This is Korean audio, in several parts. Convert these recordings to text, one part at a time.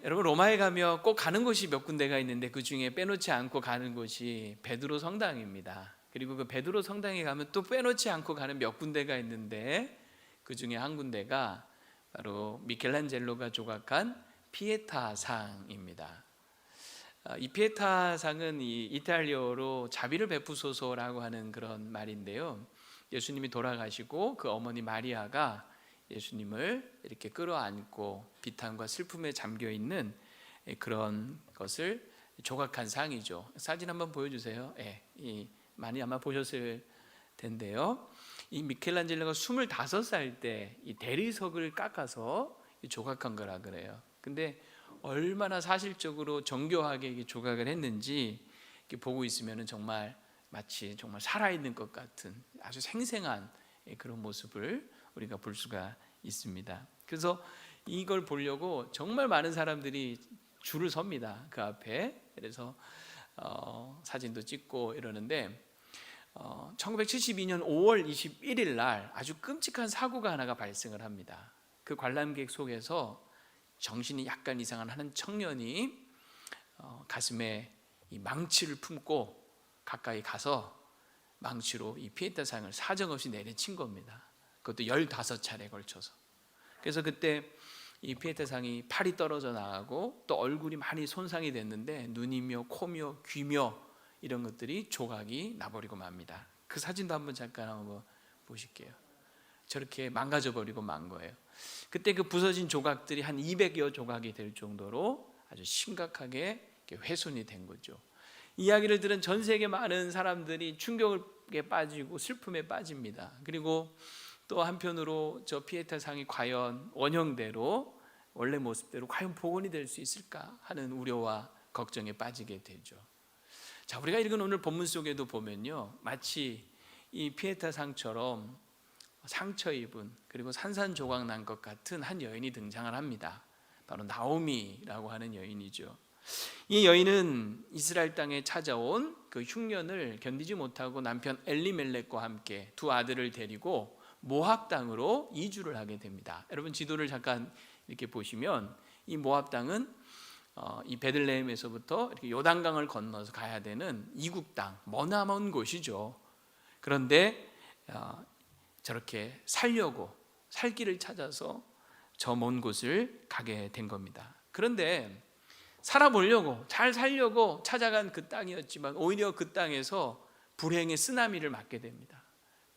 여러분 로마에 가면 꼭 가는 곳이 몇 군데가 있는데 그 중에 빼놓지 않고 가는 곳이 베드로 성당입니다. 그리고 그 베드로 성당에 가면 또 빼놓지 않고 가는 몇 군데가 있는데 그 중에 한 군데가 바로 미켈란젤로가 조각한 피에타 상입니다. 이 피에타 상은 이 이탈리아어로 자비를 베푸소서라고 하는 그런 말인데요. 예수님이 돌아가시고 그 어머니 마리아가 예수님을 이렇게 끌어안고 비탄과 슬픔에 잠겨 있는 그런 것을 조각한 상이죠. 사진 한번 보여주세요. 많이 아마 보셨을 텐데요. 이 미켈란젤로가 25살 때 이 대리석을 깎아서 조각한 거라 그래요. 근데 얼마나 사실적으로 정교하게 조각을 했는지 이렇게 보고 있으면 정말 마치 정말 살아있는 것 같은 아주 생생한 그런 모습을 우리가 볼 수가 있습니다. 그래서 이걸 보려고 정말 많은 사람들이 줄을 섭니다. 그 앞에. 그래서 사진도 찍고 이러는데 1972년 5월 21일 날 아주 끔찍한 사고가 하나가 발생을 합니다. 그 관람객 속에서 정신이 약간 이상한 한 청년이 가슴에 이 망치를 품고 가까이 가서 망치로 이 피에타 상을 사정없이 내리친 겁니다. 그것도 15차례에 걸쳐서. 그래서 그때 이 피에타 상이 팔이 떨어져 나가고 또 얼굴이 많이 손상이 됐는데 눈이며 코며 귀며 이런 것들이 조각이 나버리고 맙니다. 그 사진도 한번 잠깐 한번 보실게요. 저렇게 망가져 버리고 만 거예요. 그때 그 부서진 조각들이 한 200여 조각이 될 정도로 아주 심각하게 훼손이 된 거죠. 이야기를 들은 전 세계 많은 사람들이 충격에 빠지고 슬픔에 빠집니다. 그리고 또 한편으로 저 피에타 상이 과연 원형대로 원래 모습대로 과연 복원이 될 수 있을까 하는 우려와 걱정에 빠지게 되죠. 자, 우리가 읽은 오늘 본문 속에도 보면요, 마치 이 피에타 상처럼 상처 입은 그리고 산산조각 난 것 같은 한 여인이 등장을 합니다. 바로 나오미라고 하는 여인이죠. 이 여인은 이스라엘 땅에 찾아온 그 흉년을 견디지 못하고 남편 엘리멜렉과 함께 두 아들을 데리고 모압 땅으로 이주를 하게 됩니다. 여러분 지도를 잠깐 이렇게 보시면 이 모압 땅은 이 베들레헴에서부터 이렇게 요단강을 건너서 가야 되는 이국 땅, 머나먼 곳이죠. 그런데 저렇게 살려고 살 길을 찾아서 저 먼 곳을 가게 된 겁니다. 그런데 살아보려고 잘 살려고 찾아간 그 땅이었지만 오히려 그 땅에서 불행의 쓰나미를 맞게 됩니다.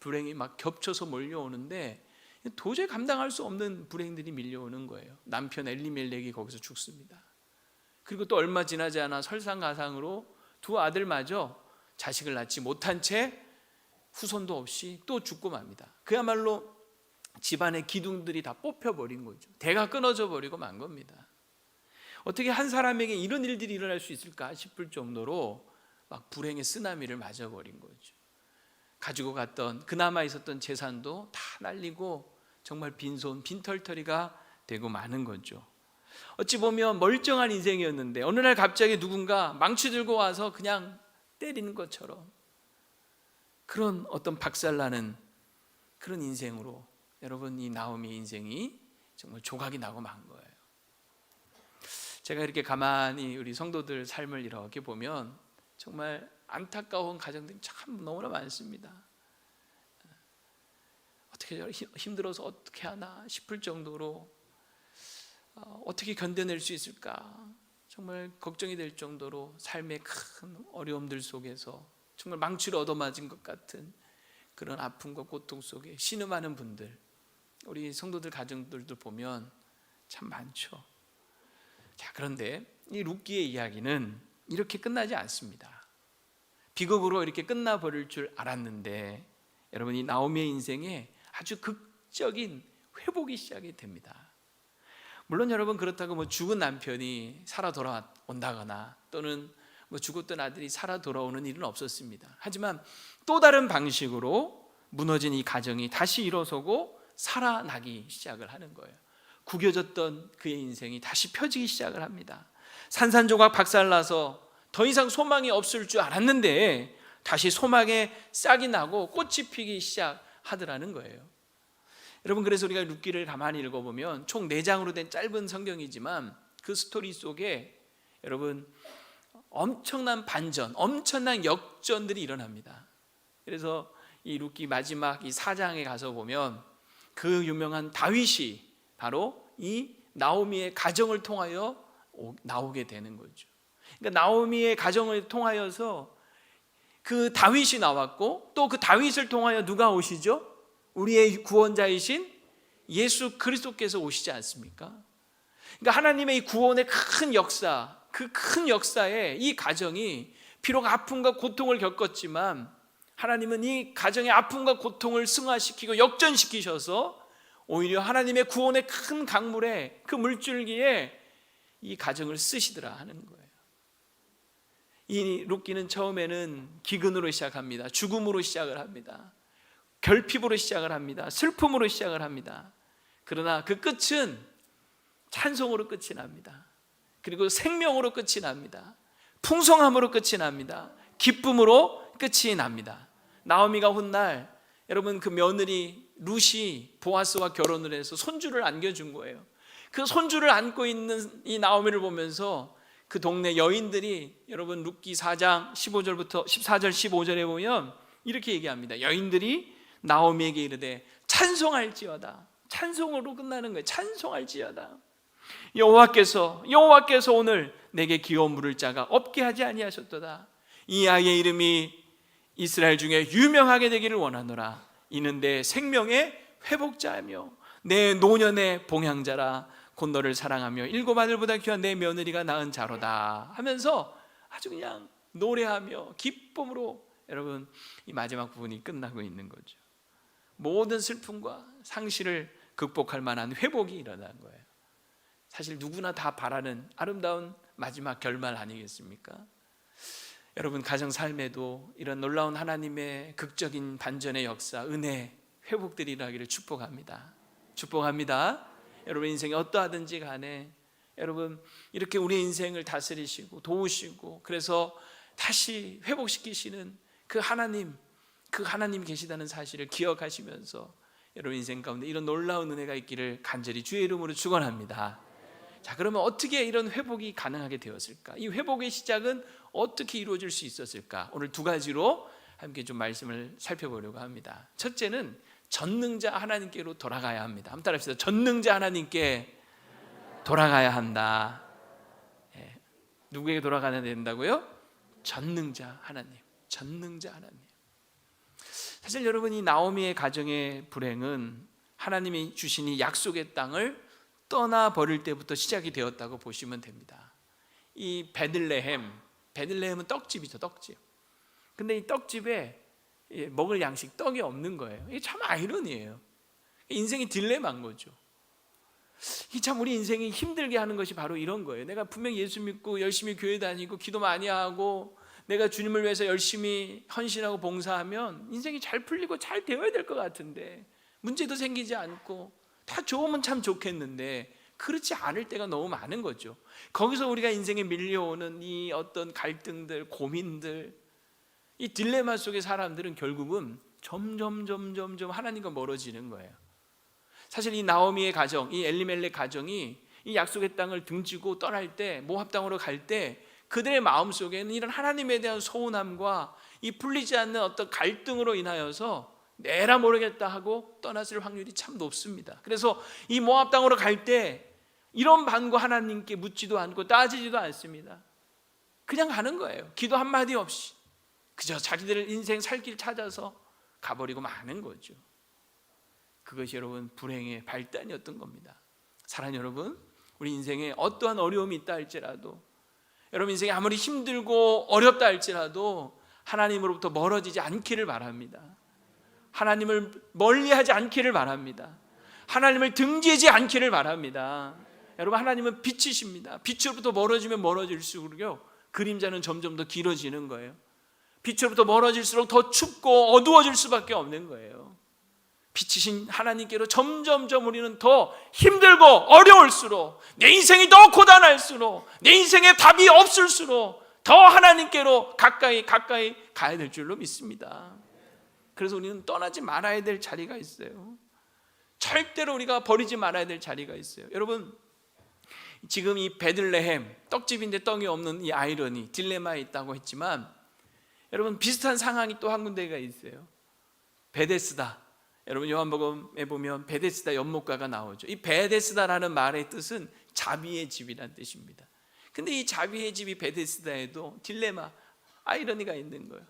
불행이 막 겹쳐서 몰려오는데 도저히 감당할 수 없는 불행들이 밀려오는 거예요. 남편 엘리멜렉이 거기서 죽습니다. 그리고 또 얼마 지나지 않아 설상가상으로 두 아들마저 자식을 낳지 못한 채 후손도 없이 또 죽고 맙니다. 그야말로 집안의 기둥들이 다 뽑혀버린 거죠. 대가 끊어져 버리고 만 겁니다. 어떻게 한 사람에게 이런 일들이 일어날 수 있을까 싶을 정도로 막 불행의 쓰나미를 맞아버린 거죠. 가지고 갔던 그나마 있었던 재산도 다 날리고 정말 빈손 빈털터리가 되고 마는 거죠. 어찌 보면 멀쩡한 인생이었는데 어느 날 갑자기 누군가 망치 들고 와서 그냥 때리는 것처럼 그런 어떤 박살나는 그런 인생으로 여러분 이 나오미의 인생이 정말 조각이 나고 만 거예요. 제가 이렇게 가만히 우리 성도들 삶을 이렇게 보면 정말 안타까운 가정들이 참 너무나 많습니다. 어떻게 힘들어서 어떻게 하나 싶을 정도로 어떻게 견뎌낼 수 있을까 정말 걱정이 될 정도로 삶의 큰 어려움들 속에서 정말 망치로 얻어맞은 것 같은 그런 아픔과 고통 속에 신음하는 분들, 우리 성도들 가정들도 보면 참 많죠. 자, 그런데 이 룻기의 이야기는 이렇게 끝나지 않습니다. 비극으로 이렇게 끝나버릴 줄 알았는데 여러분 이 나오미의 인생에 아주 극적인 회복이 시작이 됩니다. 물론 여러분 그렇다고 뭐 죽은 남편이 살아 돌아온다거나 또는 뭐 죽었던 아들이 살아 돌아오는 일은 없었습니다. 하지만 또 다른 방식으로 무너진 이 가정이 다시 일어서고 살아나기 시작을 하는 거예요. 구겨졌던 그의 인생이 다시 펴지기 시작을 합니다. 산산조각 박살나서 더 이상 소망이 없을 줄 알았는데 다시 소망의 싹이 나고 꽃이 피기 시작하더라는 거예요. 여러분 그래서 우리가 룻기를 가만히 읽어보면 총 4장으로 된 짧은 성경이지만 그 그 스토리 속에 여러분 엄청난 반전, 엄청난 역전들이 일어납니다. 그래서 이 룻기 마지막 이 4장에 가서 보면 그 유명한 다윗이 바로 이 나오미의 가정을 통하여 나오게 되는 거죠. 그러니까 나오미의 가정을 통하여서 그 다윗이 나왔고, 또 그 다윗을 통하여 누가 오시죠? 우리의 구원자이신 예수 그리스도께서 오시지 않습니까? 그러니까 하나님의 이 구원의 큰 역사, 그 큰 역사에 이 가정이 비록 아픔과 고통을 겪었지만 하나님은 이 가정의 아픔과 고통을 승화시키고 역전시키셔서 오히려 하나님의 구원의 큰 강물에, 그 물줄기에 이 가정을 쓰시더라 하는 거예요. 이 룻기는 처음에는 기근으로 시작합니다. 죽음으로 시작을 합니다. 결핍으로 시작을 합니다. 슬픔으로 시작을 합니다. 그러나 그 끝은 찬송으로 끝이 납니다. 그리고 생명으로 끝이 납니다. 풍성함으로 끝이 납니다. 기쁨으로 끝이 납니다. 나오미가 훗날 여러분 그 며느리 룻이 보아스와 결혼을 해서 손주를 안겨준 거예요. 그 손주를 안고 있는 이 나오미를 보면서 그 동네 여인들이, 여러분 룻기 4장 15절부터 14절 15절에 보면 이렇게 얘기합니다. 여인들이 나오미에게 이르되 찬송할지어다. 찬송으로 끝나는 거예요. 찬송할지어다. 여호와께서 오늘 내게 기어 물을 자가 없게 하지 아니하셨도다. 이 아이의 이름이 이스라엘 중에 유명하게 되기를 원하노라. 이는 내 생명의 회복자이며 내 노년의 봉양자라. 곧 너를 사랑하며 일곱 아들보다 귀한 내 며느리가 낳은 자로다 하면서 아주 그냥 노래하며 기쁨으로 여러분 이 마지막 부분이 끝나고 있는 거죠. 모든 슬픔과 상실을 극복할 만한 회복이 일어난 거예요. 사실 누구나 다 바라는 아름다운 마지막 결말 아니겠습니까? 여러분 가정 삶에도 이런 놀라운 하나님의 극적인 반전의 역사, 은혜, 회복들이 일어나기를 축복합니다. 축복합니다. 여러분 인생이 어떠하든지 간에 여러분 이렇게 우리 인생을 다스리시고 도우시고 그래서 다시 회복시키시는 그 하나님 계시다는 사실을 기억하시면서 여러분 인생 가운데 이런 놀라운 은혜가 있기를 간절히 주의 이름으로 축원합니다. 자, 그러면 어떻게 이런 회복이 가능하게 되었을까? 이 회복의 시작은 어떻게 이루어질 수 있었을까? 오늘 두 가지로 함께 좀 말씀을 살펴보려고 합니다. 첫째는 전능자 하나님께로 돌아가야 합니다. 한번 따라합시다. 전능자 하나님께 돌아가야 한다. 예. 누구에게 돌아가야 된다고요? 전능자 하나님. 전능자 하나님. 사실 여러분 이 나오미의 가정의 불행은 하나님이 주신 이 약속의 땅을 떠나버릴 때부터 시작이 되었다고 보시면 됩니다. 이 베들레헴은 떡집이죠. 떡집. 근데 이 떡집에 먹을 양식 떡이 없는 거예요. 이게 참 아이러니예요. 인생이 딜레마인 거죠. 이 참 우리 인생이 힘들게 하는 것이 바로 이런 거예요. 내가 분명 예수 믿고 열심히 교회 다니고 기도 많이 하고 내가 주님을 위해서 열심히 헌신하고 봉사하면 인생이 잘 풀리고 잘 되어야 될 것 같은데 문제도 생기지 않고 다 좋으면 참 좋겠는데 그렇지 않을 때가 너무 많은 거죠. 거기서 우리가 인생에 밀려오는 이 어떤 갈등들, 고민들, 이 딜레마 속의 사람들은 결국은 점점 하나님과 멀어지는 거예요. 사실 이 나오미의 가정, 이 엘리멜렉 가정이 이 약속의 땅을 등지고 떠날 때, 모압 땅으로 갈 때 그들의 마음속에는 이런 하나님에 대한 소원함과 이 풀리지 않는 어떤 갈등으로 인하여서 내라 모르겠다 하고 떠났을 확률이 참 높습니다. 그래서 이 모압 땅으로 갈 때 이런 반고 하나님께 묻지도 않고 따지지도 않습니다. 그냥 가는 거예요. 기도 한마디 없이 그저 자기들 인생 살 길 찾아서 가버리고 마는 거죠. 그것이 여러분 불행의 발단이었던 겁니다. 사랑하는 여러분, 우리 인생에 어떠한 어려움이 있다 할지라도, 여러분 인생이 아무리 힘들고 어렵다 할지라도 하나님으로부터 멀어지지 않기를 바랍니다. 하나님을 멀리하지 않기를 바랍니다. 하나님을 등지지 않기를 바랍니다. 여러분 하나님은 빛이십니다. 빛으로부터 멀어지면 멀어질수록 그림자는 점점 더 길어지는 거예요. 빛으로부터 멀어질수록 더 춥고 어두워질 수밖에 없는 거예요. 빛이신 하나님께로 점점 우리는 더 힘들고 어려울수록, 내 인생이 더 고단할수록, 내 인생에 답이 없을수록 더 하나님께로 가까이 가야 될 줄로 믿습니다. 그래서 우리는 떠나지 말아야 될 자리가 있어요. 절대로 우리가 버리지 말아야 될 자리가 있어요. 여러분 지금 이 베들레헴, 떡집인데 떡이 없는 이 아이러니, 딜레마에 있다고 했지만, 여러분 비슷한 상황이 또 한 군데가 있어요. 베데스다. 여러분 요한복음에 보면 베데스다 연못가가 나오죠. 이 베데스다라는 말의 뜻은 자비의 집이란 뜻입니다. 근데 이 자비의 집이 베데스다에도 딜레마, 아이러니가 있는 거예요.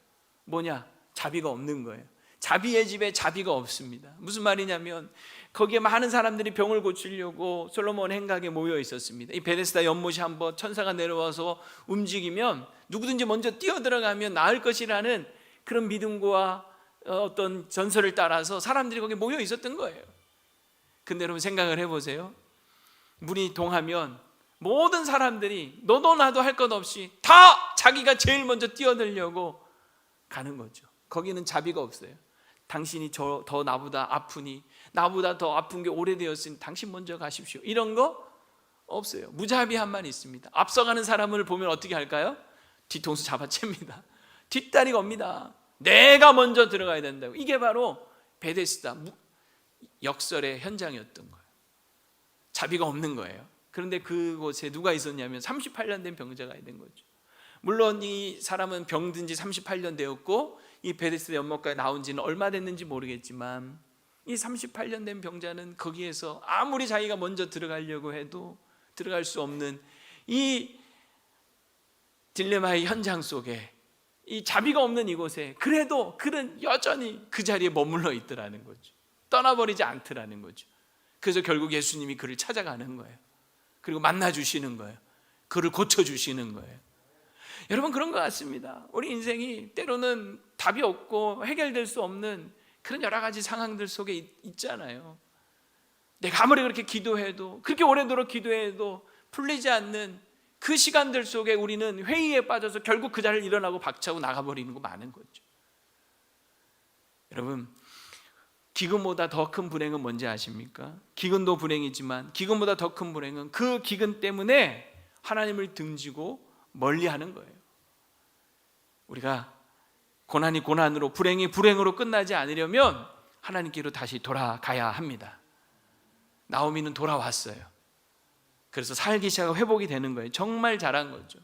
뭐냐? 자비가 없는 거예요. 자비의 집에 자비가 없습니다. 무슨 말이냐면 거기에 많은 사람들이 병을 고치려고 솔로몬 행각에 모여 있었습니다. 이 베데스다 연못이 한번 천사가 내려와서 움직이면 누구든지 먼저 뛰어들어가면 나을 것이라는 그런 믿음과 어떤 전설을 따라서 사람들이 거기에 모여 있었던 거예요. 근데 여러분 생각을 해보세요. 물이 동하면 모든 사람들이 너도 나도 할 것 없이 다 자기가 제일 먼저 뛰어들려고 가는 거죠. 거기는 자비가 없어요. 당신이 더 나보다 아프니, 나보다 더 아픈 게 오래되었으니 당신 먼저 가십시오, 이런 거 없어요. 무자비함만 있습니다. 앞서가는 사람을 보면 어떻게 할까요? 뒤통수 잡아챕니다. 뒷다리가 옵니다. 내가 먼저 들어가야 된다고. 이게 바로 베데스다 역설의 현장이었던 거예요. 자비가 없는 거예요. 그런데 그곳에 누가 있었냐면 38년 된 병자가 있는 거죠. 물론 이 사람은 병든 지 38년 되었고 이 베데스다 연못가에 나온 지는 얼마 됐는지 모르겠지만 이 38년 된 병자는 거기에서 아무리 자기가 먼저 들어가려고 해도 들어갈 수 없는 이 딜레마의 현장 속에, 이 자비가 없는 이곳에 그래도 그는 여전히 그 자리에 머물러 있더라는 거죠. 떠나버리지 않더라는 거죠. 그래서 결국 예수님이 그를 찾아가는 거예요. 그리고 만나주시는 거예요. 그를 고쳐주시는 거예요. 여러분 그런 것 같습니다. 우리 인생이 때로는 답이 없고 해결될 수 없는 그런 여러 가지 상황들 속에 있잖아요. 내가 아무리 그렇게 기도해도, 그렇게 오래도록 기도해도 풀리지 않는 그 시간들 속에 우리는 회의에 빠져서 결국 그 자리를 일어나고 박차고 나가버리는 거 많은 거죠. 여러분 기근보다 더 큰 불행은 뭔지 아십니까? 기근도 불행이지만 기근보다 더 큰 불행은 그 기근 때문에 하나님을 등지고 멀리하는 거예요. 우리가 고난이 고난으로, 불행이 불행으로 끝나지 않으려면 하나님께로 다시 돌아가야 합니다. 나오미는 돌아왔어요. 그래서 살기 시작하고 회복이 되는 거예요. 정말 잘한 거죠.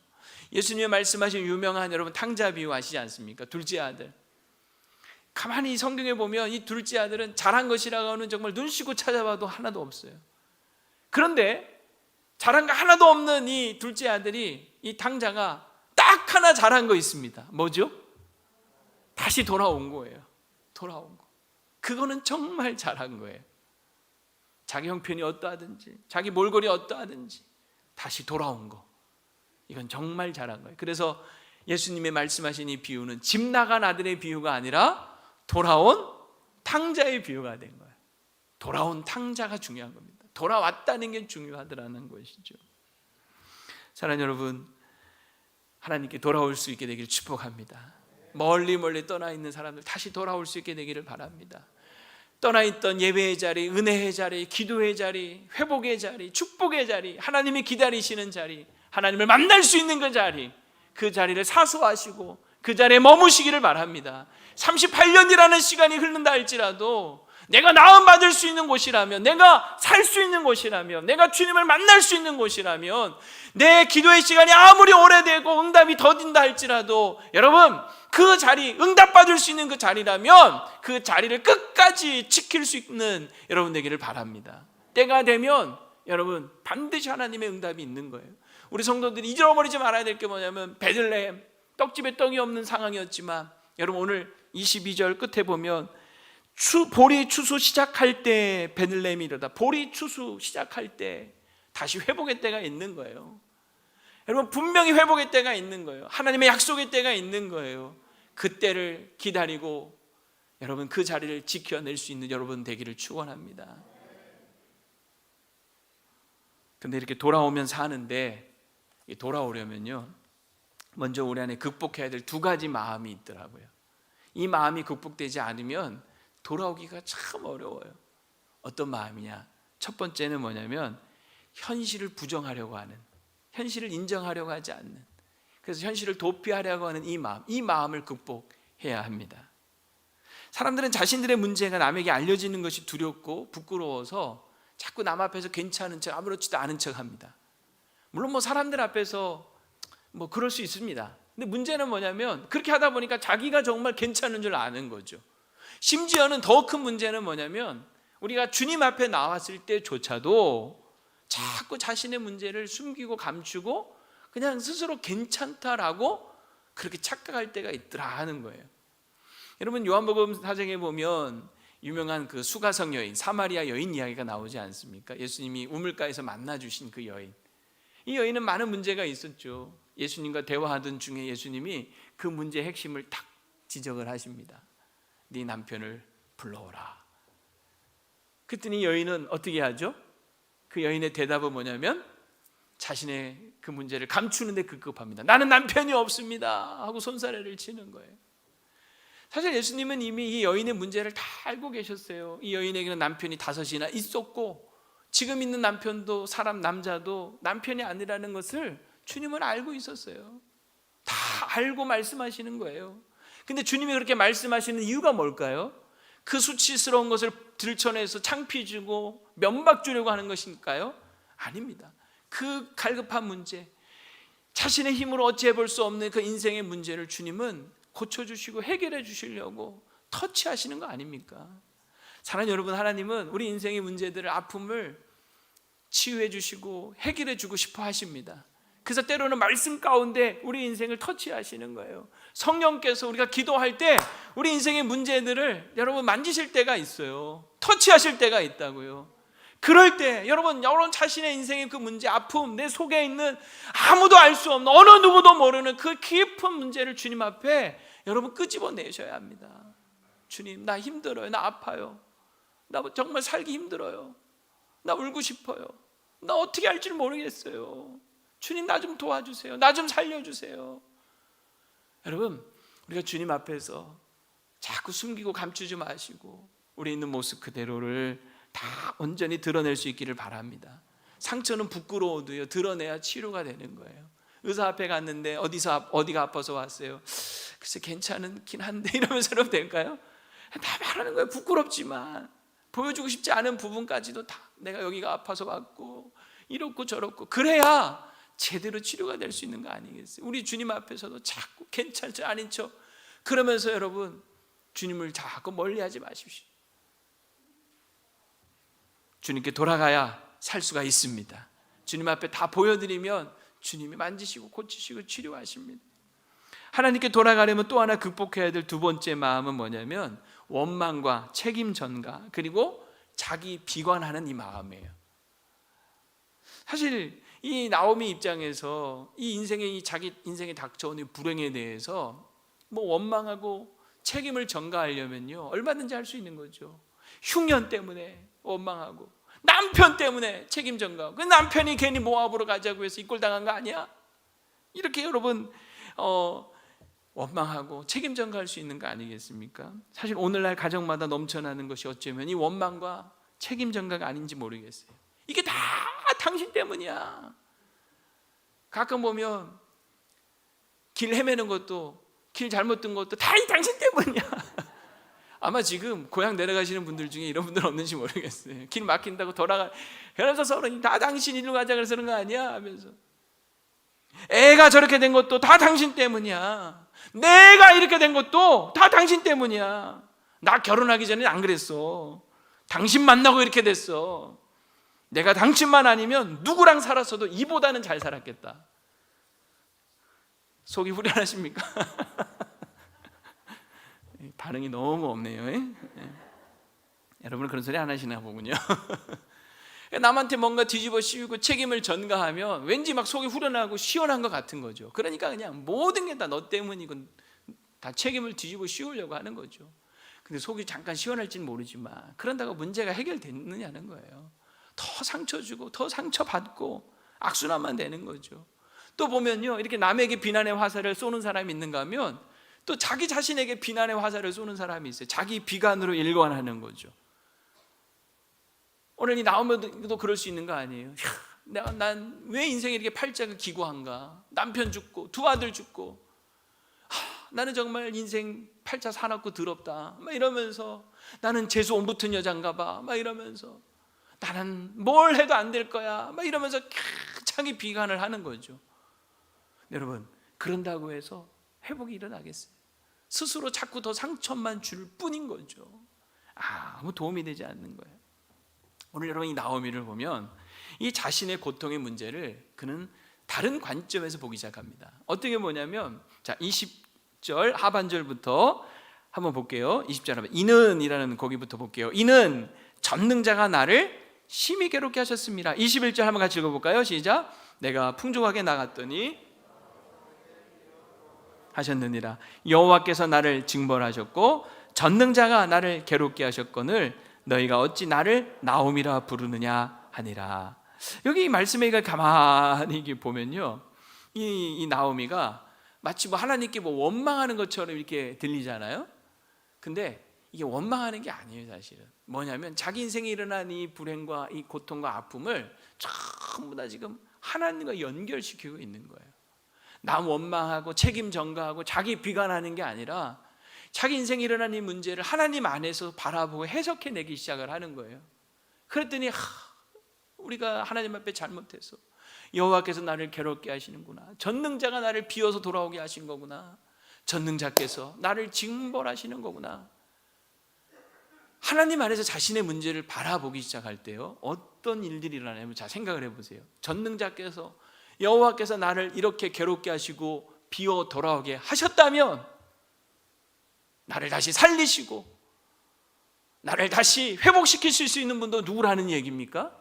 예수님이 말씀하신 유명한 여러분 탕자 비유 아시지 않습니까? 둘째 아들. 가만히 성경에 보면 이 둘째 아들은 잘한 것이라고는 정말 눈 씻고 찾아봐도 하나도 없어요. 그런데 잘한 거 하나도 없는 이 둘째 아들이, 이 탕자가 딱 하나 잘한 거 있습니다. 뭐죠? 다시 돌아온 거예요. 돌아온 거. 그거는 정말 잘한 거예요. 자기 형편이 어떠하든지, 자기 몰골이 어떠하든지 다시 돌아온 거, 이건 정말 잘한 거예요. 그래서 예수님의 말씀하신 이 비유는 집 나간 아들의 비유가 아니라 돌아온 탕자의 비유가 된 거예요. 돌아온 탕자가 중요한 겁니다. 돌아왔다는 게 중요하더라는 것이죠. 사랑하는 여러분, 하나님께 돌아올 수 있게 되기를 축복합니다. 멀리 떠나 있는 사람들 다시 돌아올 수 있게 되기를 바랍니다. 떠나 있던 예배의 자리, 은혜의 자리, 기도의 자리, 회복의 자리, 축복의 자리, 하나님이 기다리시는 자리, 하나님을 만날 수 있는 그 자리, 그 자리를 사수하시고 그 자리에 머무시기를 바랍니다. 38년이라는 시간이 흐른다 할지라도 내가 나음받을 수 있는 곳이라면, 내가 살 수 있는 곳이라면, 내가 주님을 만날 수 있는 곳이라면, 내 기도의 시간이 아무리 오래되고 응답이 더딘다 할지라도 여러분 그 자리, 응답받을 수 있는 그 자리라면 그 자리를 끝까지 지킬 수 있는 여러분 되기를 바랍니다. 때가 되면 여러분 반드시 하나님의 응답이 있는 거예요. 우리 성도들이 잊어버리지 말아야 될 게 뭐냐면 베들레헴, 떡집에 떡이 없는 상황이었지만 여러분 오늘 22절 끝에 보면 보리 추수 시작할 때 베들레헴이 이르다. 보리 추수 시작할 때 다시 회복의 때가 있는 거예요. 여러분 분명히 회복의 때가 있는 거예요. 하나님의 약속의 때가 있는 거예요. 그 때를 기다리고 여러분 그 자리를 지켜낼 수 있는 여러분 되기를 축원합니다. 근데 이렇게 돌아오면 사는데, 돌아오려면요 먼저 우리 안에 극복해야 될 두 가지 마음이 있더라고요. 이 마음이 극복되지 않으면 돌아오기가 참 어려워요. 어떤 마음이냐? 첫 번째는 뭐냐면 현실을 부정하려고 하는, 현실을 인정하려고 하지 않는, 그래서 현실을 도피하려고 하는 이 마음을 극복해야 합니다. 사람들은 자신들의 문제가 남에게 알려지는 것이 두렵고 부끄러워서 자꾸 남 앞에서 괜찮은 척, 아무렇지도 않은 척 합니다. 물론 뭐 사람들 앞에서 뭐 그럴 수 있습니다. 근데 문제는 뭐냐면 그렇게 하다 보니까 자기가 정말 괜찮은 줄 아는 거죠. 심지어는 더 큰 문제는 뭐냐면 우리가 주님 앞에 나왔을 때조차도 자꾸 자신의 문제를 숨기고 감추고 그냥 스스로 괜찮다라고 그렇게 착각할 때가 있더라 하는 거예요. 여러분, 요한복음 4장에 보면 유명한 그 수가성 여인, 사마리아 여인 이야기가 나오지 않습니까? 예수님이 우물가에서 만나주신 그 여인. 이 여인은 많은 문제가 있었죠. 예수님과 대화하던 중에 예수님이 그 문제의 핵심을 딱 지적을 하십니다. 네 남편을 불러오라. 그랬더니 여인은 어떻게 하죠? 그 여인의 대답은 뭐냐면 자신의 그 문제를 감추는 데 급급합니다. 나는 남편이 없습니다 하고 손사래를 치는 거예요. 사실 예수님은 이미 이 여인의 문제를 다 알고 계셨어요. 이 여인에게는 남편이 5이나 있었고 지금 있는 남편도 남자도 남편이 아니라는 것을 주님은 알고 있었어요. 다 알고 말씀하시는 거예요. 근데 주님이 그렇게 말씀하시는 이유가 뭘까요? 그 수치스러운 것을 들춰내서 창피 주고 면박 주려고 하는 것일까요? 아닙니다. 그 갈급한 문제, 자신의 힘으로 어찌해 볼 수 없는 그 인생의 문제를 주님은 고쳐주시고 해결해 주시려고 터치하시는 거 아닙니까? 사랑하는 여러분, 하나님은 우리 인생의 문제들을, 아픔을 치유해 주시고 해결해 주고 싶어 하십니다. 그래서 때로는 말씀 가운데 우리 인생을 터치하시는 거예요. 성령께서 우리가 기도할 때 우리 인생의 문제들을 여러분 만지실 때가 있어요. 터치하실 때가 있다고요. 그럴 때 여러분 자신의 인생의 그 문제, 아픔, 내 속에 있는 아무도 알 수 없는, 어느 누구도 모르는 그 깊은 문제를 주님 앞에 여러분 끄집어내셔야 합니다. 주님, 나 힘들어요. 나 아파요. 나 정말 살기 힘들어요. 나 울고 싶어요. 나 어떻게 할지 모르겠어요. 주님, 나 좀 도와주세요. 나 좀 살려주세요. 여러분, 우리가 주님 앞에서 자꾸 숨기고 감추지 마시고 우리 있는 모습 그대로를 다 온전히 드러낼 수 있기를 바랍니다. 상처는 부끄러워도요, 드러내야 치료가 되는 거예요. 의사 앞에 갔는데 어디가 아파서 왔어요? 글쎄 괜찮긴 한데 이러면서 그러면 될까요? 다 말하는 거예요. 부끄럽지만 보여주고 싶지 않은 부분까지도 다 내가 여기가 아파서 왔고 이렇고 저렇고, 그래야 제대로 치료가 될 수 있는 거 아니겠어요? 우리 주님 앞에서도 자꾸 괜찮지 않은 척 그러면서 여러분 주님을 자꾸 멀리하지 마십시오. 주님께 돌아가야 살 수가 있습니다. 주님 앞에 다 보여드리면 주님이 만지시고 고치시고 치료하십니다. 하나님께 돌아가려면 또 하나 극복해야 될 두 번째 마음은 뭐냐면 원망과 책임 전가, 그리고 자기 비관하는 이 마음이에요. 사실 이 나오미 입장에서 이 인생의 자기 인생에 닥쳐온 이 불행에 대해서 뭐 원망하고 책임을 전가하려면요 얼마든지 할 수 있는 거죠. 흉년 때문에 원망하고 남편 때문에 책임 전가하고, 그 남편이 괜히 모압으로 가자고 해서 이 꼴 당한 거 아니야? 이렇게 여러분 원망하고 책임 전가할 수 있는 거 아니겠습니까? 사실 오늘날 가정마다 넘쳐나는 것이 어쩌면 이 원망과 책임 전가가 아닌지 모르겠어요. 이게 다 당신 때문이야. 가끔 보면 길 헤매는 것도, 길 잘못 든 것도 다 이 당신 때문이야. 아마 지금 고향 내려가시는 분들 중에 이런 분들 없는지 모르겠어요. 길 막힌다고 그러면서 서로 다 당신 일로 가자 그래서 그런 거 아니야 하면서, 애가 저렇게 된 것도 다 당신 때문이야. 내가 이렇게 된 것도 다 당신 때문이야. 나 결혼하기 전에 안 그랬어. 당신 만나고 이렇게 됐어. 내가 당신만 아니면 누구랑 살았어도 이보다는 잘 살았겠다. 속이 후련하십니까? 반응이 너무 없네요. 여러분은 그런 소리 안 하시나 보군요. 남한테 뭔가 뒤집어 씌우고 책임을 전가하면 왠지 막 속이 후련하고 시원한 것 같은 거죠. 그러니까 그냥 모든 게 다 너 때문이고 다 책임을 뒤집어 씌우려고 하는 거죠. 근데 속이 잠깐 시원할지는 모르지만 그런다고 문제가 해결됐느냐는 거예요. 더 상처 주고 더 상처받고 악순환만 되는 거죠. 또 보면요, 이렇게 남에게 비난의 화살을 쏘는 사람이 있는가 하면 또 자기 자신에게 비난의 화살을 쏘는 사람이 있어요. 자기 비관으로 일관하는 거죠. 오늘 이 나오면도 그럴 수 있는 거 아니에요? 난 왜 인생에 이렇게 팔자가 기구한가? 남편 죽고 두 아들 죽고 나는 정말 인생 팔자 사납고 더럽다 막 이러면서, 나는 재수 온 붙은 여잔가 봐 막 이러면서, 나는 뭘 해도 안 될 거야 막 이러면서 자기 비관을 하는 거죠. 여러분, 그런다고 해서 회복이 일어나겠어요? 스스로 자꾸 더 상처만 줄 뿐인 거죠. 아무 도움이 되지 않는 거예요. 오늘 여러분 이 나오미를 보면 이 자신의 고통의 문제를 그는 다른 관점에서 보기 시작합니다. 어떻게 보냐면, 자 20절 하반절부터 한번 볼게요. 20절 하면 이는 이라는 거기부터 볼게요. 이는 전능자가 나를 심히 괴롭게 하셨습니다. 21절 한번 같이 읽어볼까요? 시작. 내가 풍족하게 나갔더니 하셨느니라. 여호와께서 나를 징벌하셨고 전능자가 나를 괴롭게 하셨거늘 너희가 어찌 나를 나오미라 부르느냐 하니라. 여기 이 말씀에 가만히 보면요, 이 나오미가 마치 하나님께 원망하는 것처럼 이렇게 들리잖아요. 근데 이게 원망하는 게 아니에요. 사실은 뭐냐면 자기 인생에 일어난 이 불행과 이 고통과 아픔을 전부 다 지금 하나님과 연결시키고 있는 거예요. 남 원망하고 책임 전가하고 자기 비관하는 게 아니라 자기 인생에 일어난 이 문제를 하나님 안에서 바라보고 해석해내기 시작을 하는 거예요. 그랬더니 우리가 하나님 앞에 잘못해서 여호와께서 나를 괴롭게 하시는구나, 전능자가 나를 비워서 돌아오게 하신 거구나, 전능자께서 나를 징벌하시는 거구나. 하나님 안에서 자신의 문제를 바라보기 시작할 때요, 어떤 일들이 일어나냐면, 자 생각을 해보세요. 전능자께서 여호와께서 나를 이렇게 괴롭게 하시고 비워 돌아오게 하셨다면 나를 다시 살리시고 나를 다시 회복시키실 수 있는 분도 누구라는 얘기입니까?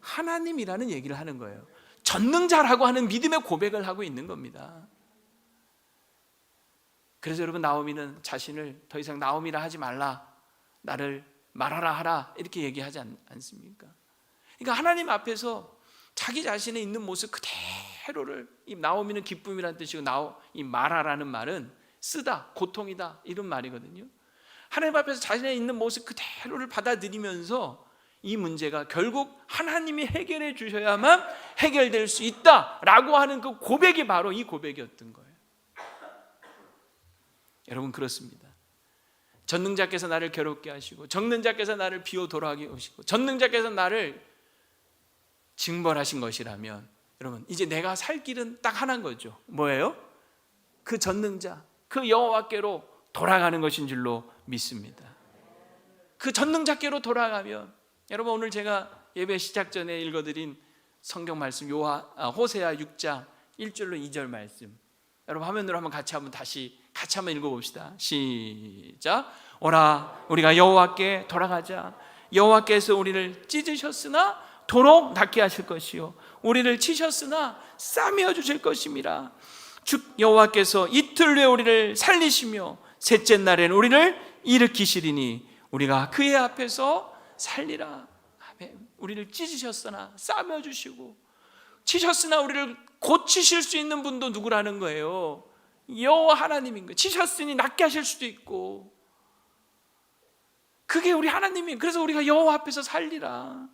하나님이라는 얘기를 하는 거예요. 전능자라고 하는 믿음의 고백을 하고 있는 겁니다. 그래서 여러분, 나오미는 자신을 더 이상 나오미라 하지 말라, 나를 말하라 하라 이렇게 얘기하지 않습니까? 그러니까 하나님 앞에서 자기 자신의 있는 모습 그대로를, 이 나오미는 기쁨이라는 뜻이고 이 말하라는 말은 쓰다, 고통이다 이런 말이거든요. 하나님 앞에서 자신의 있는 모습 그대로를 받아들이면서 이 문제가 결국 하나님이 해결해 주셔야만 해결될 수 있다라고 하는 그 고백이 바로 이 고백이었던 거예요. 여러분, 그렇습니다. 전능자께서 나를 괴롭게 하시고 전능자께서 나를 비워 돌아오게 하시고 전능자께서 나를 징벌하신 것이라면, 여러분 이제 내가 살 길은 딱 하나인 거죠. 뭐예요? 그 전능자, 그 여호와께로 돌아가는 것인 줄로 믿습니다. 그 전능자께로 돌아가면, 여러분 오늘 제가 예배 시작 전에 읽어드린 성경 말씀 호세아 6장 1절로 2절 말씀, 여러분 화면으로 한번 같이 한번 읽어봅시다. 시작. 오라 우리가 여호와께 돌아가자. 여호와께서 우리를 찢으셨으나 도록 낫게 하실 것이요 우리를 치셨으나 싸매어 주실 것임이라. 주 여호와께서 이틀 후에 우리를 살리시며 셋째 날에는 우리를 일으키시리니 우리가 그의 앞에서 살리라. 아멘. 우리를 찢으셨으나 싸매어 주시고 치셨으나 우리를 고치실 수 있는 분도 누구라는 거예요? 여호와 하나님인 거예요. 치셨으니 낫게 하실 수도 있고, 그게 우리 하나님이에요. 그래서 우리가 여호와 앞에서 살리라.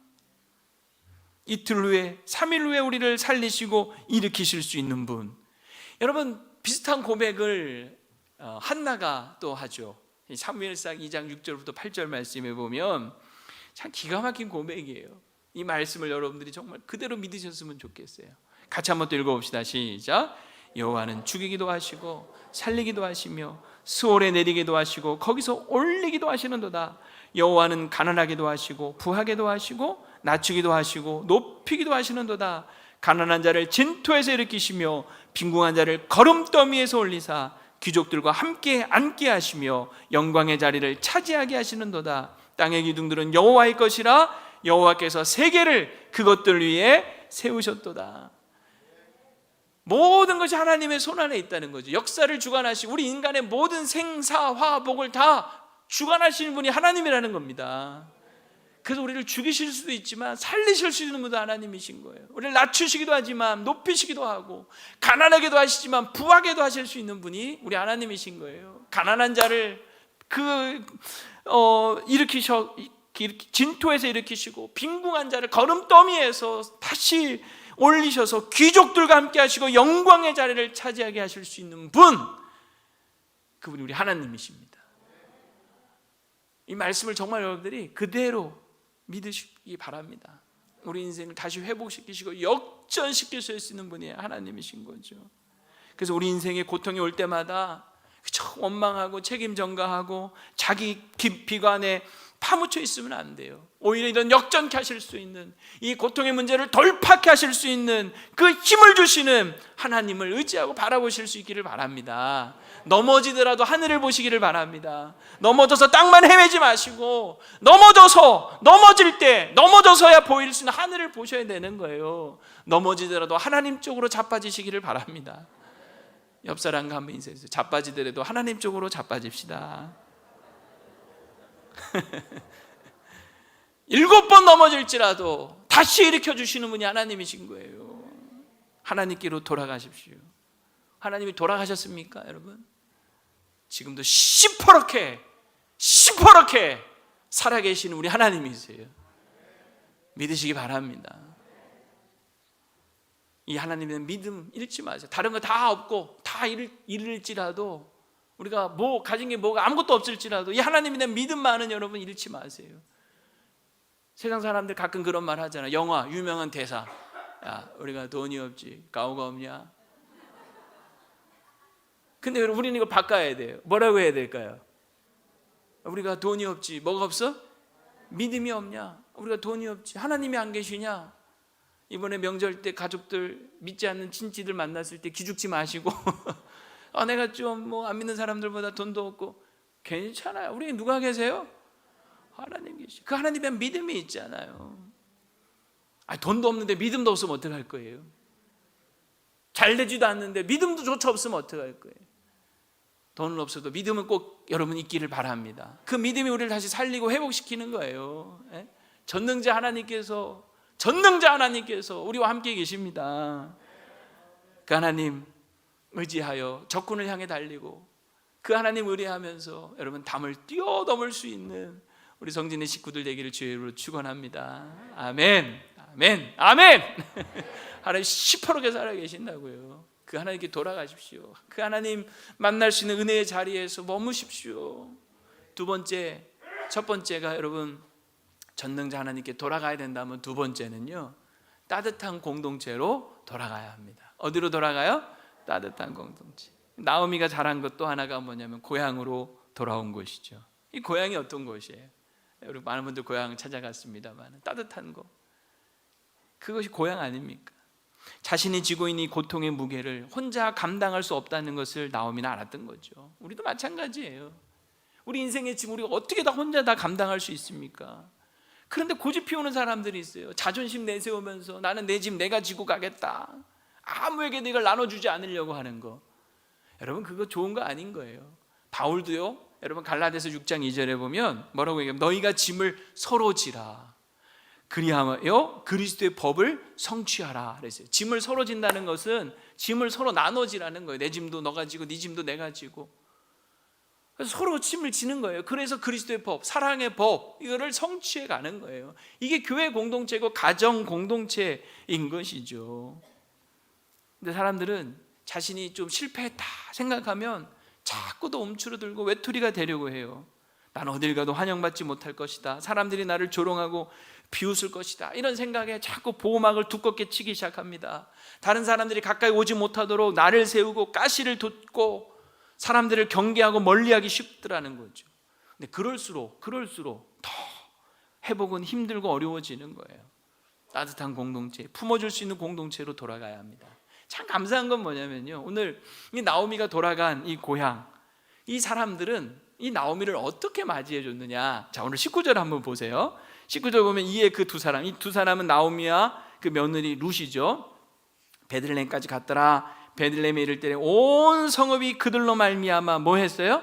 이틀 후에 3일 후에 우리를 살리시고 일으키실 수 있는 분. 여러분 비슷한 고백을 한나가 또 하죠. 사무엘상 2장 6절부터 8절 말씀에 보면 참 기가 막힌 고백이에요. 이 말씀을 여러분들이 정말 그대로 믿으셨으면 좋겠어요. 같이 한번 또 읽어봅시다. 시작. 여호와는 죽이기도 하시고 살리기도 하시며 스올에 내리기도 하시고 거기서 올리기도 하시는도다. 여호와는 가난하게도 하시고 부하게도 하시고 낮추기도 하시고 높이기도 하시는도다. 가난한 자를 진토에서 일으키시며 빈궁한 자를 거름더미에서 올리사 귀족들과 함께 앉게 하시며 영광의 자리를 차지하게 하시는도다. 땅의 기둥들은 여호와의 것이라 여호와께서 세계를 그것들 위에 세우셨도다. 모든 것이 하나님의 손안에 있다는 거죠. 역사를 주관하시고 우리 인간의 모든 생사화복을 다 주관하시는 분이 하나님이라는 겁니다. 그래서 우리를 죽이실 수도 있지만 살리실 수 있는 분도 하나님이신 거예요. 우리를 낮추시기도 하지만 높이시기도 하고 가난하게도 하시지만 부하게도 하실 수 있는 분이 우리 하나님이신 거예요. 가난한 자를 진토에서 일으키시고 빈궁한 자를 거름더미에서 다시 올리셔서 귀족들과 함께 하시고 영광의 자리를 차지하게 하실 수 있는 분, 그분이 우리 하나님이십니다. 이 말씀을 정말 여러분들이 그대로 믿으시기 바랍니다. 우리 인생을 다시 회복시키시고 역전시킬 수 있는 분이 하나님이신 거죠. 그래서 우리 인생에 고통이 올 때마다 원망하고 책임 전가하고 자기 비관에 파묻혀 있으면 안 돼요. 오히려 이런 역전케 하실 수 있는, 이 고통의 문제를 돌파케 하실 수 있는 그 힘을 주시는 하나님을 의지하고 바라보실 수 있기를 바랍니다. 넘어지더라도 하늘을 보시기를 바랍니다. 넘어져서 땅만 헤매지 마시고 넘어질 때 넘어져서야 보일 수 있는 하늘을 보셔야 되는 거예요. 넘어지더라도 하나님 쪽으로 자빠지시기를 바랍니다. 옆 사람과 한번 인사해주세요. 자빠지더라도 하나님 쪽으로 자빠집시다. 7번 넘어질지라도 다시 일으켜 주시는 분이 하나님이신 거예요. 하나님께로 돌아가십시오. 하나님이 돌아가셨습니까, 여러분? 지금도 시퍼렇게 살아계시는 우리 하나님이세요. 믿으시기 바랍니다. 이 하나님의 믿음 잃지 마세요. 다른 거 다 없고 다 잃을지라도, 우리가 가진 게 뭐가 아무것도 없을지라도 이 하나님에 대한 믿음만은 여러분 잃지 마세요. 세상 사람들 가끔 그런 말 하잖아. 영화 유명한 대사, 야 우리가 돈이 없지 가오가 없냐. 근데 우리는 이거 바꿔야 돼요. 뭐라고 해야 될까요? 우리가 돈이 없지 뭐가 없어? 믿음이 없냐? 우리가 돈이 없지 하나님이 안 계시냐? 이번에 명절 때 가족들 믿지 않는 친지들 만났을 때 기죽지 마시고 내가 좀 안 믿는 사람들보다 돈도 없고, 괜찮아요. 우리 누가 계세요? 하나님 계시. 그 하나님에 믿음이 있잖아요. 돈도 없는데 믿음도 없으면 어떡할 거예요? 잘 되지도 않는데 믿음도 조차 없으면 어떡할 거예요? 돈은 없어도 믿음은 꼭 여러분 있기를 바랍니다. 그 믿음이 우리를 다시 살리고 회복시키는 거예요. 전능자 하나님께서 우리와 함께 계십니다. 그 하나님 의지하여 적군을 향해 달리고 그 하나님 의뢰하면서 여러분 담을 뛰어넘을 수 있는 우리 성진의 식구들 되기를 주의로 축원합니다. 아멘, 아멘, 아멘. 하나님 시퍼렇게 살아계신다고요. 그 하나님께 돌아가십시오. 그 하나님 만날 수 있는 은혜의 자리에서 머무십시오. 첫 번째가 여러분 전능자 하나님께 돌아가야 된다면, 두 번째는요 따뜻한 공동체로 돌아가야 합니다. 어디로 돌아가요? 따뜻한 공동체. 나오미가 잘한 것 또 하나가 뭐냐면 고향으로 돌아온 곳이죠. 이 고향이 어떤 곳이에요? 여러분 많은 분들 고향 찾아갔습니다만 따뜻한 곳, 그것이 고향 아닙니까? 자신이 지고 있는 이 고통의 무게를 혼자 감당할 수 없다는 것을 나오미는 알았던 거죠. 우리도 마찬가지예요. 우리 인생의 짐 우리가 어떻게 다 혼자 다 감당할 수 있습니까? 그런데 고집 피우는 사람들이 있어요. 자존심 내세우면서 나는 내 짐 내가 지고 가겠다, 아무에게도 이걸 나눠주지 않으려고 하는 거, 여러분 그거 좋은 거 아닌 거예요. 바울도요, 여러분 갈라디아서 6장 2절에 보면 뭐라고 얘기하면 너희가 짐을 서로 지라 그리하여 그리스도의 법을 성취하라 그랬어요. 짐을 서로 진다는 것은 짐을 서로 나눠지라는 거예요. 내 짐도 너가 지고 네 짐도 내가 지고, 그래서 서로 짐을 지는 거예요. 그래서 그리스도의 법, 사랑의 법, 이거를 성취해 가는 거예요. 이게 교회 공동체고 가정 공동체인 것이죠. 근데 사람들은 자신이 좀 실패했다 생각하면 자꾸 더 움츠러들고 외톨이가 되려고 해요. 난 어딜 가도 환영받지 못할 것이다, 사람들이 나를 조롱하고 비웃을 것이다, 이런 생각에 자꾸 보호막을 두껍게 치기 시작합니다. 다른 사람들이 가까이 오지 못하도록 나를 세우고 가시를 돋고 사람들을 경계하고 멀리하기 쉽더라는 거죠. 근데 그럴수록 더 회복은 힘들고 어려워지는 거예요. 따뜻한 공동체, 품어줄 수 있는 공동체로 돌아가야 합니다. 참 감사한 건 뭐냐면요, 오늘 이 나오미가 돌아간 이 고향, 이 사람들은 이 나오미를 어떻게 맞이해 줬느냐. 자, 오늘 19절 한번 보세요. 19절 보면 이에 그 두 사람, 이 두 사람은 나오미와 그 며느리 룻이죠. 베들레헴까지 갔더라. 베들레헴에 이를 때에 온 성읍이 그들로 말미암아 뭐 했어요?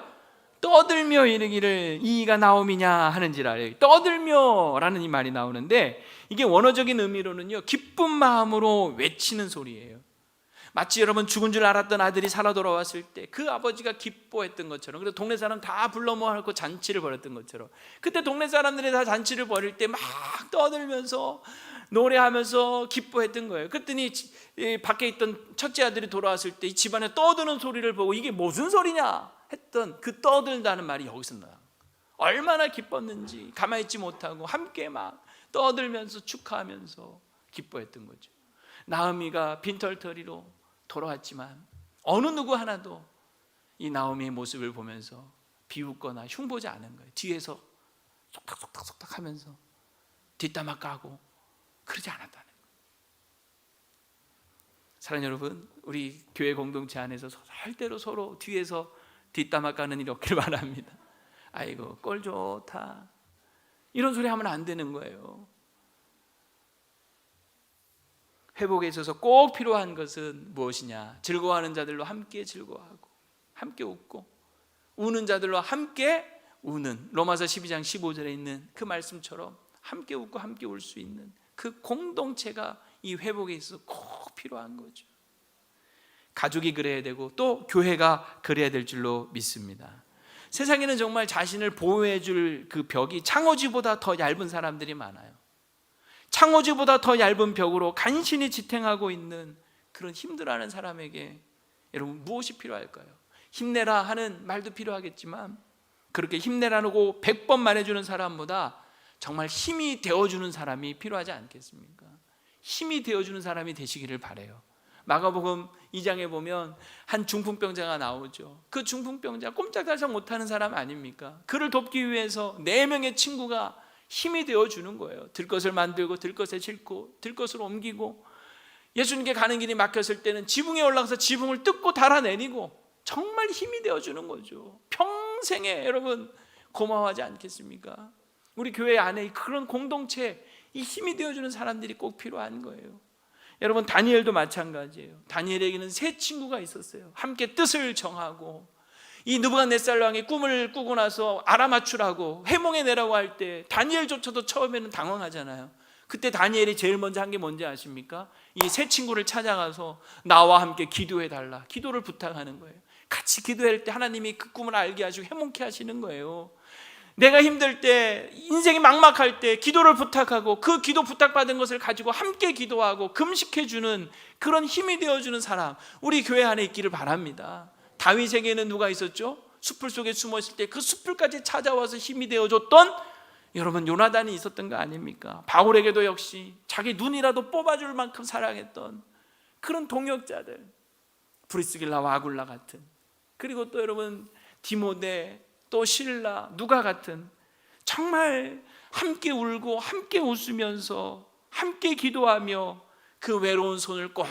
떠들며 이르기를 이가 나오미냐 하는지라. 떠들며라는 이 말이 나오는데, 이게 원어적인 의미로는요 기쁜 마음으로 외치는 소리예요. 마치 여러분 죽은 줄 알았던 아들이 살아 돌아왔을 때 그 아버지가 기뻐했던 것처럼, 그래서 동네 사람 다 불러 모아놓고 잔치를 벌였던 것처럼, 그때 동네 사람들이 다 잔치를 벌일 때 막 떠들면서 노래하면서 기뻐했던 거예요. 그랬더니 밖에 있던 첫째 아들이 돌아왔을 때 이 집안에 떠드는 소리를 보고 이게 무슨 소리냐 했던 그 떠들다는 말이 여기서 나와요. 얼마나 기뻤는지 가만히 있지 못하고 함께 막 떠들면서 축하하면서 기뻐했던 거죠. 나오미가 빈털터리로 돌아왔지만 어느 누구 하나도 이 나오미의 모습을 보면서 비웃거나 흉보지 않은 거예요. 뒤에서 속닥속닥 하면서 뒷담화 까고 그러지 않았다는 거예요. 사랑하는 여러분, 우리 교회 공동체 안에서 절대로 서로 뒤에서 뒷담화 까는 일이 없길 바랍니다. 아이고 꼴 좋다 이런 소리 하면 안 되는 거예요. 회복에 있어서 꼭 필요한 것은 무엇이냐? 즐거워하는 자들로 함께 즐거워하고 함께 웃고 우는 자들로 함께 우는, 로마서 12장 15절에 있는 그 말씀처럼 함께 웃고 함께 울 수 있는 그 공동체가 이 회복에 있어서 꼭 필요한 거죠. 가족이 그래야 되고 또 교회가 그래야 될 줄로 믿습니다. 세상에는 정말 자신을 보호해 줄 그 벽이 창호지보다 더 얇은 사람들이 많아요. 창호지보다 더 얇은 벽으로 간신히 지탱하고 있는 그런 힘들어하는 사람에게 여러분 무엇이 필요할까요? 힘내라 하는 말도 필요하겠지만 그렇게 힘내라고 100번 말해주는 사람보다 정말 힘이 되어주는 사람이 필요하지 않겠습니까? 힘이 되어주는 사람이 되시기를 바라요. 마가복음 2장에 보면 한 중풍병자가 나오죠. 그 중풍병자 꼼짝달싹 못하는 사람 아닙니까? 그를 돕기 위해서 4명의 친구가 힘이 되어주는 거예요. 들것을 만들고 들것에 싣고 들것을 옮기고 예수님께 가는 길이 막혔을 때는 지붕에 올라가서 지붕을 뜯고 달아내리고 정말 힘이 되어주는 거죠. 평생에 여러분 고마워하지 않겠습니까? 우리 교회 안에 그런 공동체, 이 힘이 되어주는 사람들이 꼭 필요한 거예요. 여러분 다니엘도 마찬가지예요. 다니엘에게는 3 친구가 있었어요. 함께 뜻을 정하고 이 느부갓네살 왕이 꿈을 꾸고 나서 알아맞추라고 회몽에 내라고 할 때 다니엘조차도 처음에는 당황하잖아요. 그때 다니엘이 제일 먼저 한 게 뭔지 아십니까? 이 3 친구를 찾아가서 나와 함께 기도해달라, 기도를 부탁하는 거예요. 같이 기도할 때 하나님이 그 꿈을 알게 하시고 해몽케 하시는 거예요. 내가 힘들 때, 인생이 막막할 때 기도를 부탁하고 그 기도 부탁받은 것을 가지고 함께 기도하고 금식해주는 그런 힘이 되어주는 사람, 우리 교회 안에 있기를 바랍니다. 다윗에게는 누가 있었죠? 숲풀 속에 숨었을 때 그 숲풀까지 찾아와서 힘이 되어줬던 여러분 요나단이 있었던 거 아닙니까? 바울에게도 역시 자기 눈이라도 뽑아줄 만큼 사랑했던 그런 동역자들, 브리스길라와 아굴라 같은, 그리고 또 여러분 디모데, 또 실라, 누가 같은 정말 함께 울고 함께 웃으면서 함께 기도하며 그 외로운 손을 꼭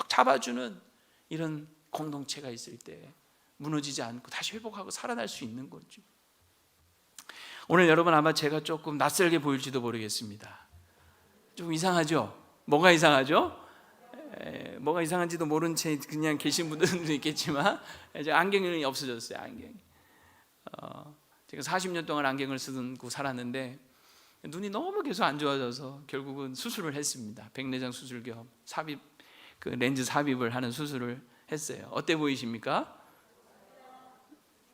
잡아주는 이런 공동체가 있을 때 무너지지 않고 다시 회복하고 살아날 수 있는 거죠. 오늘 여러분 아마 제가 조금 낯설게 보일지도 모르겠습니다. 좀 이상하죠? 뭐가 이상하죠? 뭐가 이상한지도 모른 채 그냥 계신 분들도 있겠지만 안경이 없어졌어요. 안경이. 제가 40년 동안 안경을 쓰고 살았는데 눈이 너무 계속 안 좋아져서 결국은 수술을 했습니다. 백내장 수술 겸 삽입, 그 렌즈 삽입을 하는 수술을 했어요. 어때 보이십니까?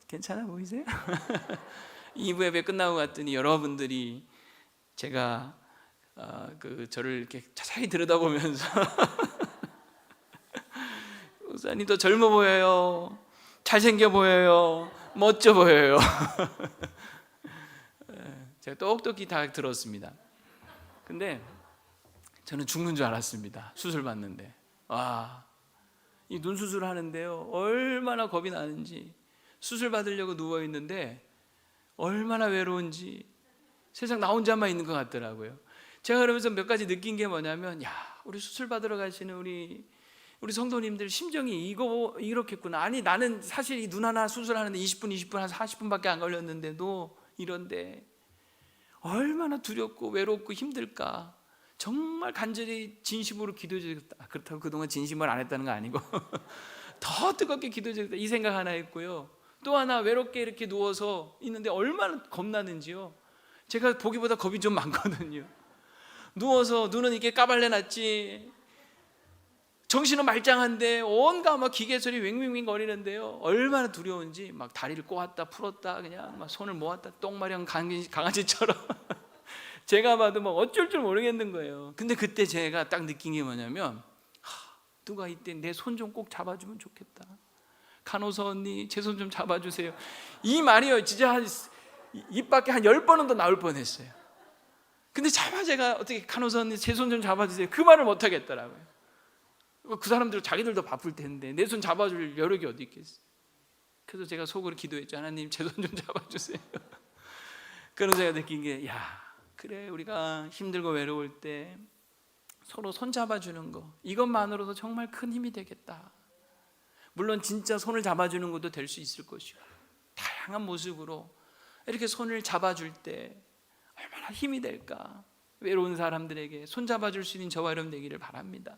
괜찮아 보이세요? 2부 예배 끝나고 갔더니 여러분들이 제가 저를 이렇게 자세히 들여다보면서 목사님 더 젊어 보여요, 잘생겨 보여요, 멋져 보여요. 제가 똑똑히 다 들었습니다. 근데 저는 죽는 줄 알았습니다. 수술 받는데. 이 눈 수술하는데요, 얼마나 겁이 나는지, 수술 받으려고 누워있는데 얼마나 외로운지, 세상 나 혼자만 있는 것 같더라고요. 제가 그러면서 몇 가지 느낀 게 뭐냐면, 우리 수술 받으러 가시는 우리 성도님들 심정이 이렇겠구나. 아니 나는 사실 이 눈 하나 수술하는데 20분 한 40분밖에 안 걸렸는데도 이런데 얼마나 두렵고 외롭고 힘들까. 정말 간절히 진심으로 기도해주겠다. 그렇다고 그동안 진심을 안 했다는 거 아니고 더 뜨겁게 기도해주겠다 이 생각 하나 했고요. 또 하나, 외롭게 이렇게 누워서 있는데 얼마나 겁나는지요. 제가 보기보다 겁이 좀 많거든요. 누워서 눈은 이렇게 까발려놨지 정신은 말짱한데 온갖 막 기계 소리 윙윙윙 거리는데요, 얼마나 두려운지 막 다리를 꼬았다 풀었다 그냥 막 손을 모았다 똥마냥 강아지처럼 제가 봐도 막 어쩔 줄 모르겠는 거예요. 근데 그때 제가 딱 느낀 게 뭐냐면, 누가 이때 내 손 좀 꼭 잡아주면 좋겠다. 간호사 언니 제 손 좀 잡아주세요. 이 말이요 진짜 입 밖에 한 10번은 더 나올 뻔했어요. 근데 제가 어떻게 간호사님 제 손 좀 잡아주세요, 그 말을 못 하겠더라고요. 그 사람들 자기들도 바쁠 텐데 내 손 잡아줄 여력이 어디 있겠어요. 그래서 제가 속으로 기도했죠. 하나님, 제 손 좀 잡아주세요. 그러면서 제가 느낀 게, 야, 그래, 우리가 힘들고 외로울 때 서로 손 잡아주는 거, 이것만으로도 정말 큰 힘이 되겠다. 물론 진짜 손을 잡아주는 것도 될 수 있을 것이고, 다양한 모습으로 이렇게 손을 잡아줄 때 얼마나 힘이 될까. 외로운 사람들에게 손 잡아줄 수 있는 저와 여러분 되기를 바랍니다.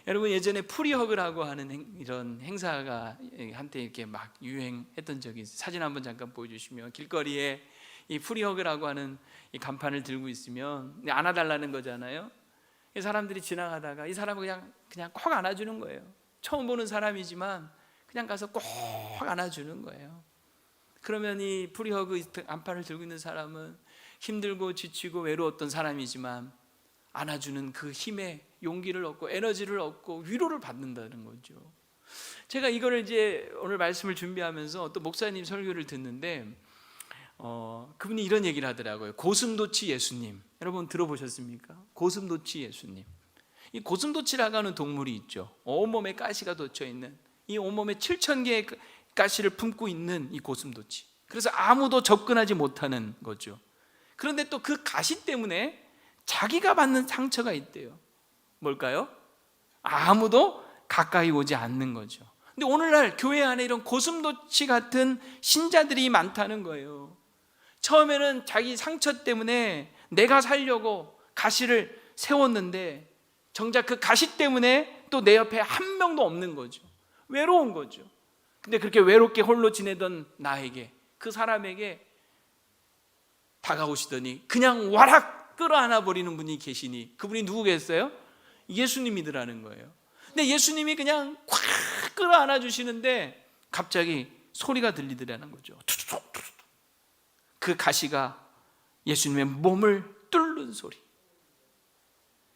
여러분, 예전에 프리허그라고 하는 이런 행사가 한때 이렇게 막 유행했던 적이 있어요. 사진 한번 잠깐 보여주시면, 길거리에 이 프리허그라고 하는 이 간판을 들고 있으면 안아달라는 거잖아요. 이 사람들이 지나가다가 이 사람을 그냥 꼭 안아주는 거예요. 처음 보는 사람이지만 그냥 가서 꼭 안아주는 거예요. 그러면 이 프리허그 간판을 들고 있는 사람은 힘들고 지치고 외로웠던 사람이지만 안아주는 그 힘에 용기를 얻고 에너지를 얻고 위로를 받는다는 거죠. 제가 이거를 이제 오늘 말씀을 준비하면서 또 목사님 설교를 듣는데 그분이 이런 얘기를 하더라고요. 고슴도치 예수님, 여러분 들어보셨습니까? 고슴도치 예수님. 이 고슴도치라고 하는 동물이 있죠. 온몸에 가시가 돋쳐 있는, 이 온몸에 7,000개의 가시를 품고 있는 이 고슴도치. 그래서 아무도 접근하지 못하는 거죠. 그런데 또 그 가시 때문에 자기가 받는 상처가 있대요. 뭘까요? 아무도 가까이 오지 않는 거죠. 근데 오늘날 교회 안에 이런 고슴도치 같은 신자들이 많다는 거예요. 처음에는 자기 상처 때문에 내가 살려고 가시를 세웠는데 정작 그 가시 때문에 또 내 옆에 한 명도 없는 거죠. 외로운 거죠. 근데 그렇게 외롭게 홀로 지내던 나에게, 그 사람에게 다가오시더니 그냥 와락 끌어안아 버리는 분이 계시니, 그분이 누구겠어요? 예수님이더라는 거예요. 근데 예수님이 그냥 콱 끌어안아 주시는데 갑자기 소리가 들리더라는 거죠. 그 가시가 예수님의 몸을 뚫는 소리.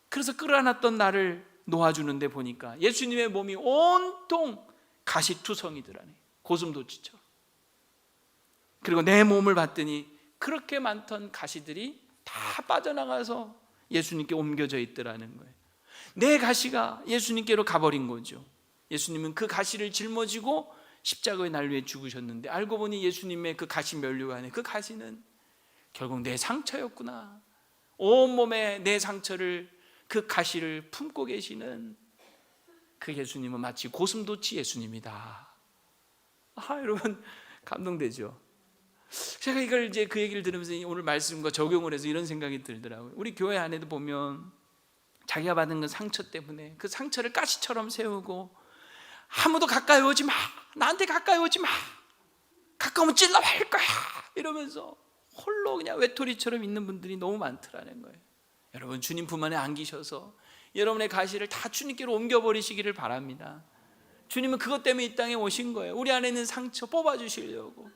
그래서 끌어안았던 나를 놓아주는데 보니까 예수님의 몸이 온통 가시투성이더라니, 고슴도치처럼. 그리고 내 몸을 봤더니 그렇게 많던 가시들이 다 빠져나가서 예수님께 옮겨져 있더라는 거예요. 내 가시가 예수님께로 가버린 거죠. 예수님은 그 가시를 짊어지고 십자가의 난리에 죽으셨는데 알고 보니 예수님의 그 가시 면류관에 그 가시는 결국 내 상처였구나. 온몸에 내 상처를, 그 가시를 품고 계시는 그 예수님은 마치 고슴도치 예수님이다. 여러분 감동되죠? 제가 이걸 이제 그 얘기를 들으면서 오늘 말씀과 적용을 해서 이런 생각이 들더라고요. 우리 교회 안에도 보면 자기가 받은 그 상처 때문에 그 상처를 가시처럼 세우고, 아무도 가까이 오지 마, 나한테 가까이 오지 마, 가까우면 찔러버릴 거야, 이러면서 홀로 그냥 외톨이처럼 있는 분들이 너무 많더라는 거예요. 여러분, 주님 품 안에 안기셔서 여러분의 가시를 다 주님께로 옮겨버리시기를 바랍니다. 주님은 그것 때문에 이 땅에 오신 거예요. 우리 안에 있는 상처 뽑아주시려고.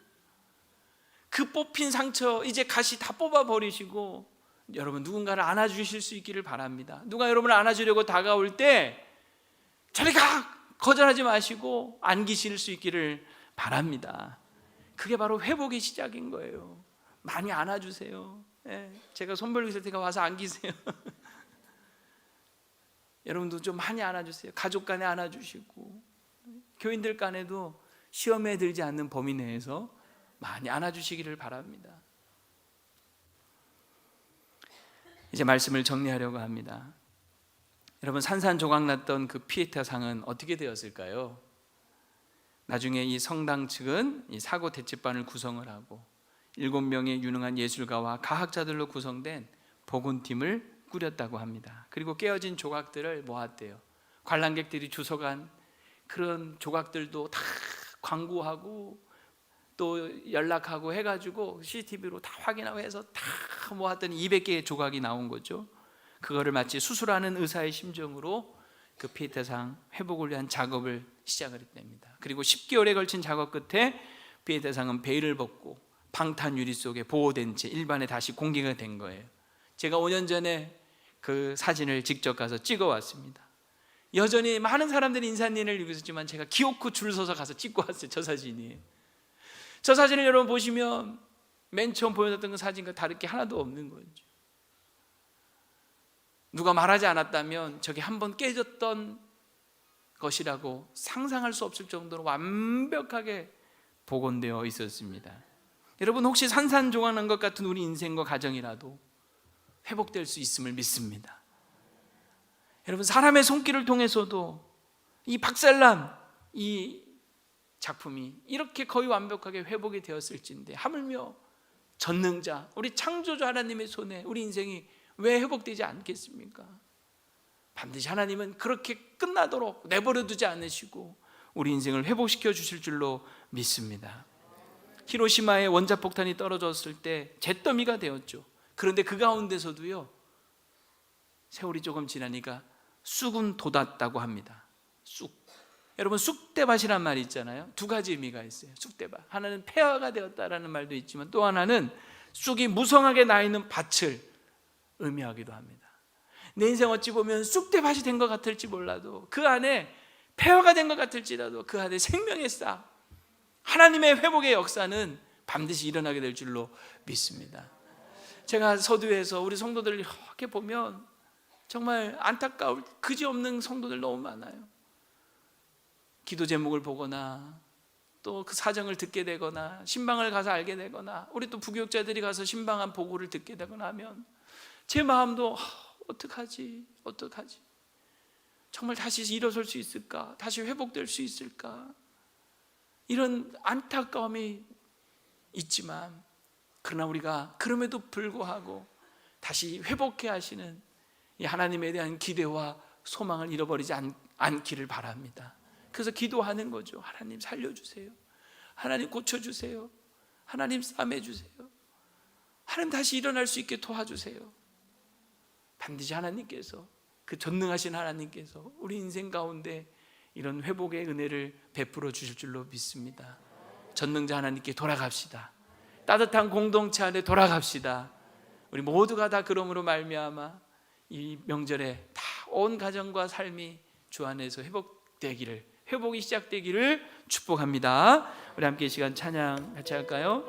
그 뽑힌 상처 이제 가시 다 뽑아버리시고 여러분 누군가를 안아주실 수 있기를 바랍니다. 누가 여러분을 안아주려고 다가올 때 저리 가! 거절하지 마시고 안기실 수 있기를 바랍니다. 그게 바로 회복의 시작인 거예요. 많이 안아주세요. 제가 손 벌고 있을 테니까 와서 안기세요. 여러분도 좀 많이 안아주세요. 가족 간에 안아주시고, 교인들 간에도 시험에 들지 않는 범위 내에서 많이 안아주시기를 바랍니다. 이제 말씀을 정리하려고 합니다. 여러분, 산산조각 났던 그 피에타상은 어떻게 되었을까요? 나중에 이 성당 측은 이 사고 대책반을 구성을 하고 7명의 유능한 예술가와 과학자들로 구성된 복원팀을 꾸렸다고 합니다. 그리고 깨어진 조각들을 모았대요. 관람객들이 주워간 그런 조각들도 다 광고하고 또 연락하고 해가지고 CCTV로 다 확인하고 해서 다 모았더니 200개의 조각이 나온 거죠. 그거를 마치 수술하는 의사의 심정으로 그 피에타상 회복을 위한 작업을 시작을 했답니다. 그리고 10개월에 걸친 작업 끝에 피에타상은 베일을 벗고 방탄 유리 속에 보호된 채 일반에 다시 공개가 된 거예요. 제가 5년 전에 그 사진을 직접 가서 찍어 왔습니다. 여전히 많은 사람들이 인사님을 읽고 있었지만 제가 기어코 줄 서서 가서 찍고 왔어요. 저 사진이. 저 사진을 여러분 보시면 맨 처음 보여줬던 그 사진과 다를 게 하나도 없는 거죠. 누가 말하지 않았다면 저게 한번 깨졌던 것이라고 상상할 수 없을 정도로 완벽하게 복원되어 있었습니다. 여러분, 혹시 산산조각난 것 같은 우리 인생과 가정이라도 회복될 수 있음을 믿습니다. 여러분, 사람의 손길을 통해서도 이 박살난 이 작품이 이렇게 거의 완벽하게 회복이 되었을진데, 하물며 전능자, 우리 창조주 하나님의 손에 우리 인생이 왜 회복되지 않겠습니까? 반드시 하나님은 그렇게 끝나도록 내버려 두지 않으시고 우리 인생을 회복시켜 주실 줄로 믿습니다. 히로시마에 원자폭탄이 떨어졌을 때 잿더미가 되었죠. 그런데 그 가운데서도요, 세월이 조금 지나니까 쑥은 돋았다고 합니다. 쑥. 여러분, 쑥대밭이란 말이 있잖아요. 두 가지 의미가 있어요. 쑥대밭. 하나는 폐화가 되었다라는 말도 있지만, 또 하나는 쑥이 무성하게 나 있는 밭을 의미하기도 합니다. 내 인생 어찌 보면 쑥대밭이 된 것 같을지 몰라도, 그 안에 폐화가 된 것 같을지라도 그 안에 생명의 싹, 하나님의 회복의 역사는 반드시 일어나게 될 줄로 믿습니다. 제가 서두에서 우리 성도들을 이렇게 보면 정말 안타까울 그지없는 성도들 너무 많아요. 기도 제목을 보거나 또 그 사정을 듣게 되거나 신방을 가서 알게 되거나, 우리 또 부교육자들이 가서 신방한 보고를 듣게 되거나 하면 제 마음도 어떡하지? 정말 다시 일어설 수 있을까? 다시 회복될 수 있을까? 이런 안타까움이 있지만, 그러나 우리가 그럼에도 불구하고 다시 회복해 하시는 이 하나님에 대한 기대와 소망을 잃어버리지 않기를 바랍니다. 그래서 기도하는 거죠. 하나님 살려주세요. 하나님 고쳐주세요. 하나님 싸매주세요. 하나님 다시 일어날 수 있게 도와주세요. 반드시 하나님께서, 그 전능하신 하나님께서 우리 인생 가운데 이런 회복의 은혜를 베풀어 주실 줄로 믿습니다. 전능자 하나님께 돌아갑시다. 따뜻한 공동체 안에 돌아갑시다. 우리 모두가 다 그러므로 말미암아 이 명절에 다 온 가정과 삶이 주 안에서 회복이 시작되기를 축복합니다. 우리 함께 이 시간 찬양 같이 할까요?